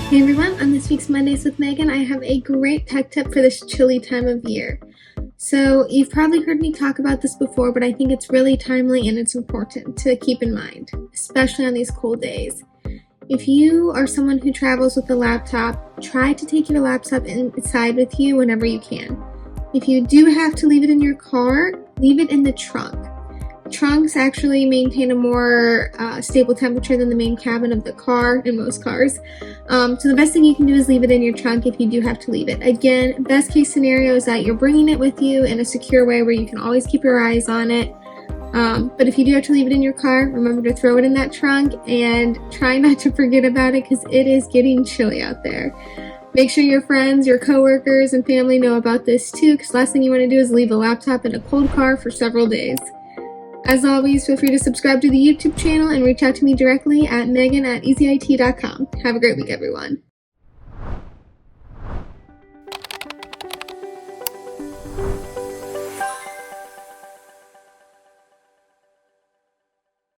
Hey everyone, on this week's Mondays with Megan, I have a great tech tip for this chilly time of year. So, you've probably heard me talk about this before, but I think it's really timely and it's important to keep in mind, especially on these cold days. If you are someone who travels with a laptop, try to take your laptop inside with you whenever you can. If you do have to leave it in your car, leave it in the trunk. Trunks actually maintain a more stable temperature than the main cabin of the car in most cars. So the best thing you can do is leave it in your trunk if you do have to leave it. Again, best case scenario is that you're bringing it with you in a secure way where you can always keep your eyes on it. But if you do have to leave it in your car, remember to throw it in that trunk and try not to forget about it because it is getting chilly out there. Make sure your friends, your coworkers, and family know about this too, because last thing you want to do is leave a laptop in a cold car for several days. As always, feel free to subscribe to the YouTube channel and reach out to me directly at megan@easyit.com. Have a great week, everyone.